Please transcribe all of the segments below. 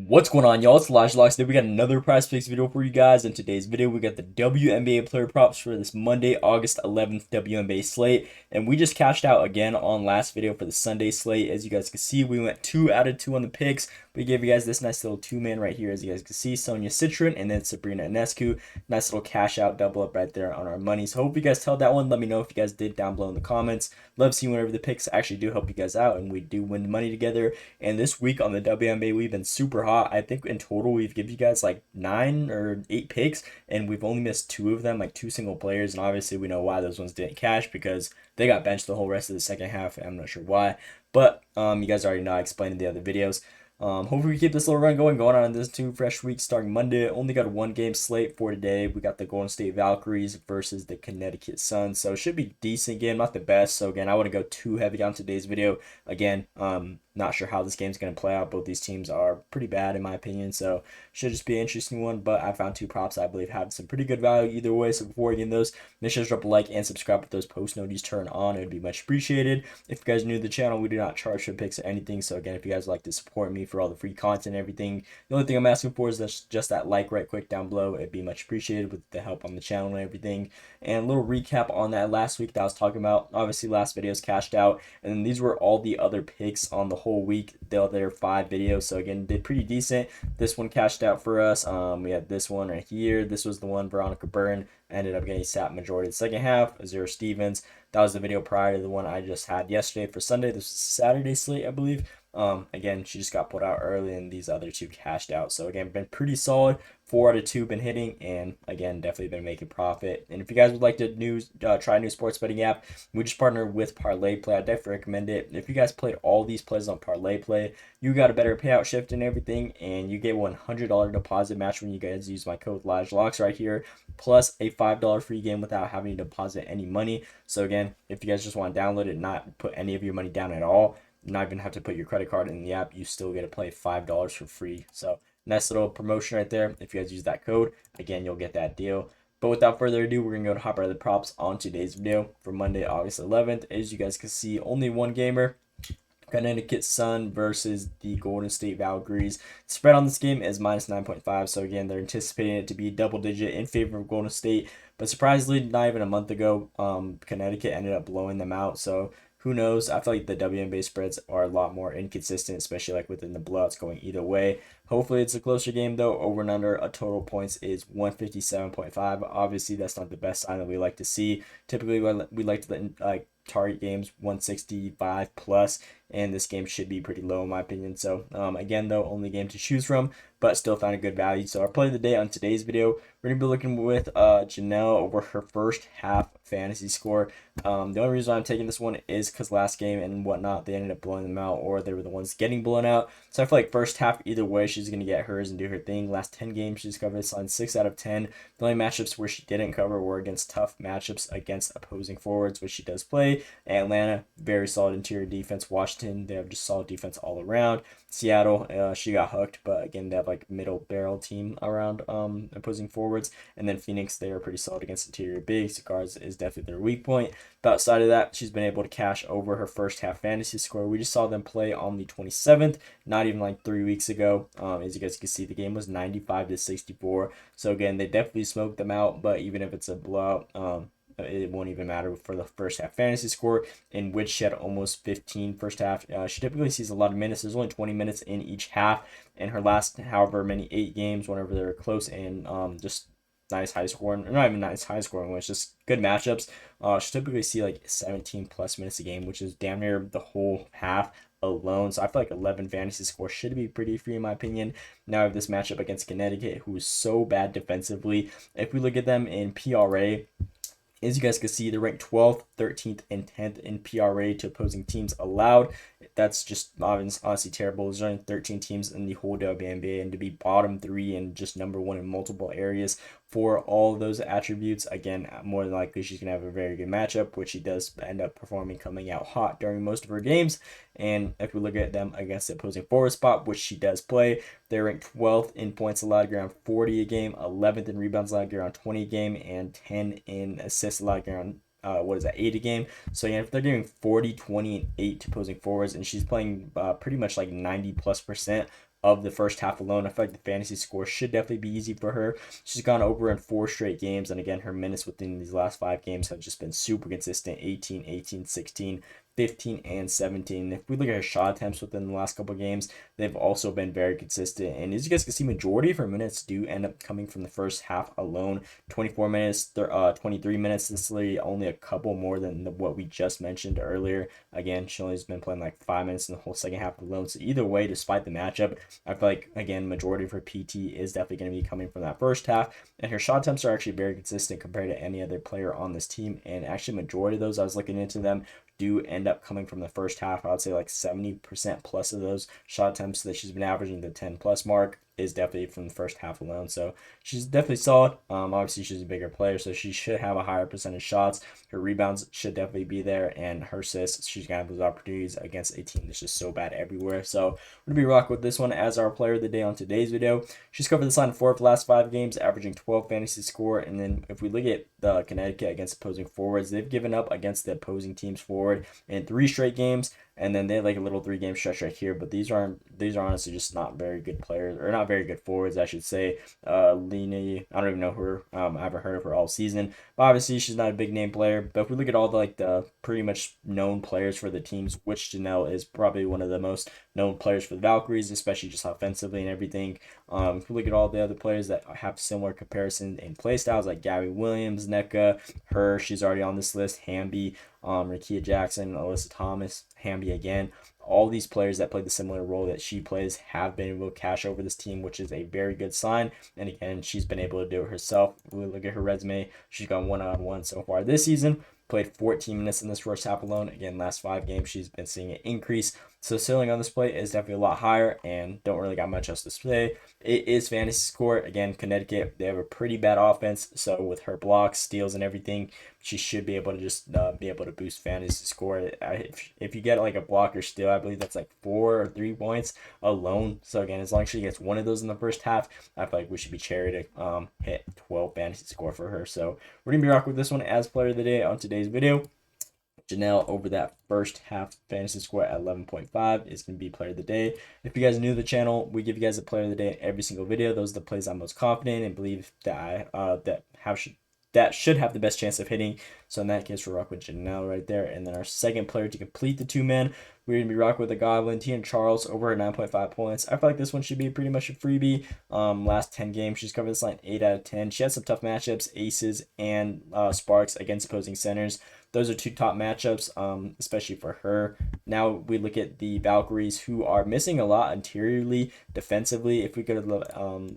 What's going on, y'all? It's Locks. Today we got another Prize Picks video for you guys. In today's video, we got the WNBA player props for this Monday, August 11th WNBA slate. And we just cashed out again on last video for the Sunday slate. As you guys can see, we went 2 out of 2 on the picks. We gave you guys this nice little two-man right here, as you guys can see. Sonia Citron and then Sabrina Ionescu. Nice little cash out double up right there on our money. So hope you guys held that one. Let me know if you guys did down below in the comments. Love seeing whenever the picks actually do help you guys out, and we do win money together. And this week on the WNBA, we've been super hot. I think in total we've given you guys like 9 or 8 picks, and we've only missed 2 of them, like 2 single players. And obviously we know why those ones didn't cash, because they got benched the whole rest of the second half. I'm not sure why, but you guys already know I explained in the other videos. Hopefully we keep this little run going on this 2 fresh weeks starting Monday. Only got a 1-game slate for today. We got the Golden State Valkyries versus the Connecticut Suns, so it should be decent game, not the best. So again, I wouldn't go too heavy on today's video. Again, not sure how this game's going to play out. Both these teams are pretty bad in my opinion, so should just be an interesting one. But I found 2 props I believe have some pretty good value either way. So before we get those, make sure to drop a like and subscribe with those post notifications turned on. It would be much appreciated. If you guys are new to the channel, we do not charge for picks or anything. So again, if you guys would like to support me for all the free content and everything, the only thing I'm asking for is just that like right quick down below. It'd be much appreciated with the help on the channel and everything. And a little recap on that last week that I was talking about. Obviously last video's cashed out, and then these were all the other picks on the whole week. The other 5 videos, so again, did pretty decent. This one cashed out for us. We had this one right here. This was the one Veronica Byrne ended up getting sat majority of the second half. Azura Stevens, that was the video prior to the one I just had yesterday for Sunday. This was Saturday slate, I believe. Again, she just got put out early, and these other 2 cashed out. So again, been pretty solid. 4 out of 2 been hitting, and again, definitely been making profit. And if you guys would like to try a new sports betting app, we just partner with Parlay Play. I definitely recommend it. If you guys played all these plays on Parlay Play, you got a better payout shift and everything, and you get $100 deposit match when you guys use my code LodgeLocks right here, plus a $5 free game without having to deposit any money. So again, if you guys just want to download it, not put any of your money down at all, not even have to put your credit card in the app, you still get to play $5 for free. So nice little promotion right there. If you guys use that code, again, you'll get that deal. But without further ado, we're gonna go to hop out of the props on today's video for Monday, August 11th. As you guys can see, only one gamer. Connecticut Sun versus the Golden State Valkyries. Spread on this game is minus 9.5. So again, they're anticipating it to be double digit in favor of Golden State. But surprisingly, not even a month ago, Connecticut ended up blowing them out. So who knows? I feel like the WNBA spreads are a lot more inconsistent, especially like within the blowouts going either way. Hopefully it's a closer game though. Over and under a total points is 157.5. Obviously that's not the best sign that we like to see. Typically we like to target games 165 plus, and this game should be pretty low in my opinion. So again though, only game to choose from, but still found a good value. So our play of the day on today's video, we're gonna be looking with Janelle over her first half fantasy score. The only reason I'm taking this one is because last game and whatnot, they ended up blowing them out, or they were the ones getting blown out. So I feel like first half either way, she's gonna get hers and do her thing. Last 10 games she's covered this on 6 out of 10. The only matchups where she didn't cover were against tough matchups against opposing forwards, which she does play. Atlanta, very solid interior defense. Washington, they have just solid defense all around. Seattle, she got hooked, but again, they have like middle barrel team around opposing forwards. And then Phoenix, they are pretty solid against interior bigs. Guards is definitely their weak point. But outside of that, she's been able to cash over her first half fantasy score. We just saw them play on the 27th, not even like 3 weeks ago. As you guys can see, the game was 95-64. So again, they definitely smoked them out, but even if it's a blowout, it won't even matter for the first half fantasy score, in which she had almost 15 first half. She typically sees a lot of minutes. There's only 20 minutes in each half, and her last however many 8 games, whenever they're close and just nice high scoring, or not even nice high scoring, it's just good matchups. She typically see like 17 plus minutes a game, which is damn near the whole half alone. So I feel like 11 fantasy score should be pretty free in my opinion. Now I have this matchup against Connecticut, who is so bad defensively. If we look at them in PRA, as you guys can see, they're ranked 12th, 13th, and 10th in PRA to opposing teams allowed. That's just honestly terrible. There's only 13 teams in the whole WNBA, and to be bottom 3 and just number 1 in multiple areas for all of those attributes, again, more than likely she's going to have a very good matchup, which she does end up performing, coming out hot during most of her games. And if we look at them against the opposing forward spot, which she does play, they're ranked 12th in points allowed, around 40 a game, 11th in rebounds allowed, around 20 a game, and 10 in assists allowed, around 8 a game. So yeah, if they're giving 40, 20, and 8 to opposing forwards, and she's playing pretty much like 90+% of the first half alone. I feel like the fantasy score should definitely be easy for her. She's gone over in 4 straight games, and again, her minutes within these last 5 games have just been super consistent: 18, 18, 16, 15, and 17. If we look at her shot attempts within the last couple of games, they've also been very consistent. And as you guys can see, majority of her minutes do end up coming from the first half alone. 24 minutes, 23 minutes. This is literally only a couple more than what we just mentioned earlier. Again, she only has been playing like 5 minutes in the whole second half alone. So either way, despite the matchup, I feel like, again, majority of her PT is definitely going to be coming from that first half. And her shot attempts are actually very consistent compared to any other player on this team. And actually, majority of those, I was looking into them, do end up coming from the first half. I would say like 70% plus of those shot attempts that she's been averaging, the 10 plus mark, is definitely from the first half alone. So she's definitely solid. Obviously, she's a bigger player, so she should have a higher percentage shots. Her rebounds should definitely be there, and her assists, she's going to have those opportunities against a team that's just so bad everywhere. So we're going to be rocking with this one as our player of the day on today's video. She's covered this line 4 of the last 5 games, averaging 12 fantasy score. And then if we look at the Connecticut against opposing forwards, they've given up against the opposing team's forward in 3 straight games. And then they have like a little 3-game stretch right here, but these are honestly just not very good players, or not very good forwards, I should say. Lini, I don't even know her. I haven't heard of her all season. But obviously, she's not a big name player. But if we look at all the pretty much known players for the teams, which Janelle is probably one of the most known players for the Valkyries, especially just offensively and everything. If we look at all the other players that have similar comparison in play styles, like Gabby Williams, NECA, her, she's already on this list, Hamby, Rakia Jackson, Alyssa Thomas, Hamby again. All these players that play the similar role that she plays have been able to cash over this team, which is a very good sign. And again, she's been able to do it herself. We look at her resume. She's gone 1-on-1 so far this season. Played 14 minutes in this first half alone. Again, last 5 games, she's been seeing an increase. So ceiling on this play is definitely a lot higher, and don't really got much else to say. It is fantasy score. Again, Connecticut, they have a pretty bad offense. So with her blocks, steals, and everything, she should be able to just be able to boost fantasy score. If you get like a block or steal, I believe that's like 4 or 3 points alone. So again, as long as she gets one of those in the first half, I feel like we should be cherry to hit 12 fantasy score for her. So we're gonna be rocking with this one as player of the day on today's video. Janelle over that first half fantasy score at 11.5 is going to be player of the day. If you guys are new to the channel, we give you guys a player of the day in every single video. Those are the plays I'm most confident in and believe that that should have the best chance of hitting. So in that case, we're rocking with Janelle right there. And then our second player to complete the 2-man, we're going to be rocking with the Goblin, Tina Charles, over 9.5 points. I feel like this one should be pretty much a freebie. Last 10 games, she's covered this line 8 out of 10. She has some tough matchups, Aces and Sparks against opposing centers. Those are 2 top matchups, especially for her. Now we look at the Valkyries, who are missing a lot interiorly, defensively. If we go to the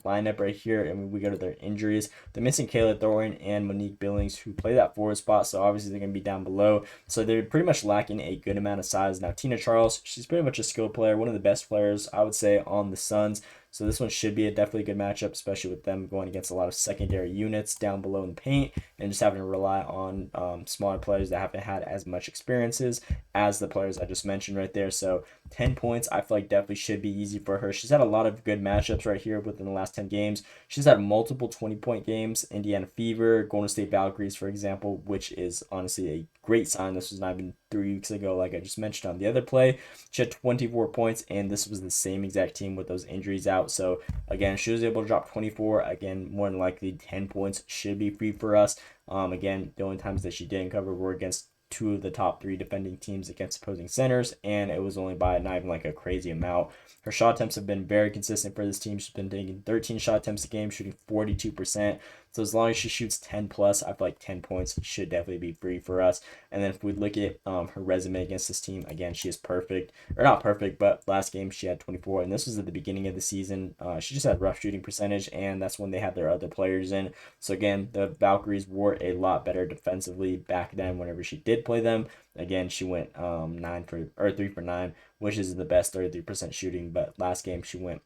lineup right here and we go to their injuries, they're missing Kayla Thorin and Monique Billings, who play that forward spot, so obviously they're going to be down below. So they're pretty much lacking a good amount of size. Now Tina Charles, she's pretty much a skill player, one of the best players, I would say, on the Suns. So this one should be a definitely good matchup, especially with them going against a lot of secondary units down below in the paint and just having to rely on smaller players that haven't had as much experiences as the players I just mentioned right there. So 10 points, I feel like definitely should be easy for her. She's had a lot of good matchups right here within the last 10 games. She's had multiple 20-point games, Indiana Fever, Golden State Valkyries, for example, which is honestly a great sign. This was not even 3 weeks ago, like I just mentioned on the other play. She had 24 points, and this was the same exact team with those injuries out. So again, she was able to drop 24. Again, more than likely 10 points should be free for us. Again, the only times that she didn't cover were against 2 of the top 3 defending teams against opposing centers, and it was only by not even like a crazy amount. Her shot attempts have been very consistent for this team. She's been taking 13 shot attempts a game, shooting 42%. So as long as she shoots 10 plus, I feel like 10 points should definitely be free for us. And then if we look at her resume against this team, again, she is perfect. Or not perfect, but last game she had 24, and this was at the beginning of the season. She just had rough shooting percentage, and that's when they had their other players in. So again, the Valkyries were a lot better defensively back then whenever she did play them. Again, she went 3 for 9, which is the best 33% shooting. But last game she went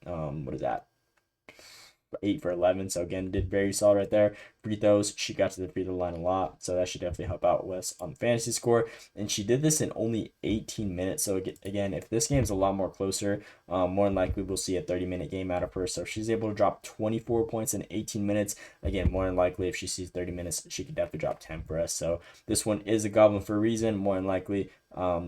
8 for 11. So again, did very solid right there. Free throws, she got to the free throw line a lot, so that should definitely help out Wes on the fantasy score. And she did this in only 18 minutes. So again, if this game's a lot more closer, more than likely we'll see a 30-minute game out of her. So if she's able to drop 24 points in 18 minutes, again, more than likely if she sees 30 minutes, she could definitely drop 10 for us. So this one is a goblin for a reason. More than likely,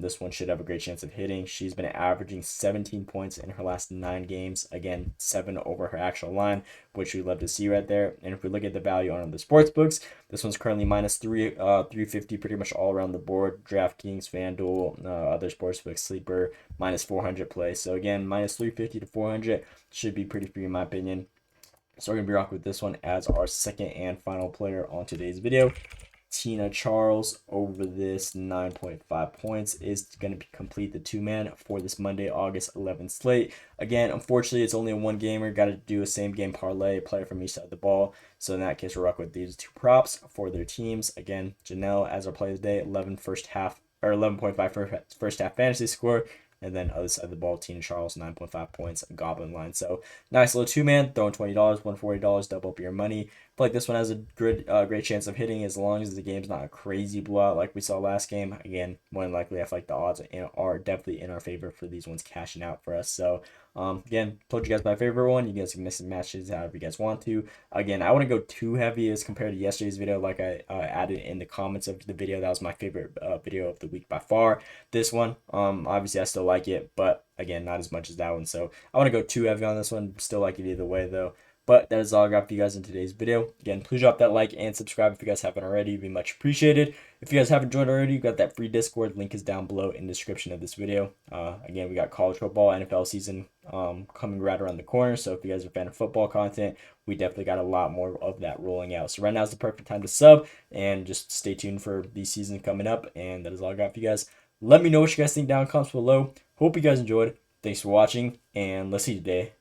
This one should have a great chance of hitting. She's been averaging 17 points in her last 9 games. Again, 7 over her actual line, which we love to see right there. And if we look at the value on the sports books, this one's currently -350 pretty much all around the board. DraftKings, FanDuel, other sports books, Sleeper, -400 play. So again, -350 to 400 should be pretty free in my opinion. So we're going to be rocking with this one as our second and final player on today's video. Tina Charles over this 9.5 points is going to complete the 2-man for this Monday, August 11th slate. Again, unfortunately, it's only a one gamer. Got to do a same game parlay, player from each side of the ball. So in that case, we're rocking with these two props for their teams. Again, Janelle as our play of the day, 11.5 first half fantasy score. And then other side of the ball, Tina Charles, 9.5 points, a goblin line. So nice little 2-man, throwing $20, $140, double up your money. I feel like this one has a great chance of hitting as long as the game's not a crazy blowout like we saw last game. Again, more than likely, I feel like the odds are definitely in our favor for these ones cashing out for us. So again, told you guys my favorite one. You guys can mix and matches however you guys want to. Again, I wouldn't go too heavy as compared to yesterday's video, like I added in the comments of the video. That was my favorite video of the week by far. This one, obviously I still like it, but again, not as much as that one. So I want to go too heavy on this one. Still like it either way though. But that is all I got for you guys in today's video. Again, please drop that like and subscribe if you guys haven't already. It'd be much appreciated. If you guys haven't joined already, you got that free Discord. Link is down below in the description of this video. Again, we got college football, NFL season coming right around the corner. So if you guys are a fan of football content, we definitely got a lot more of that rolling out. So right now is the perfect time to sub and just stay tuned for the season coming up. And that is all I got for you guys. Let me know what you guys think down in the comments below. Hope you guys enjoyed. Thanks for watching, and let's see you today.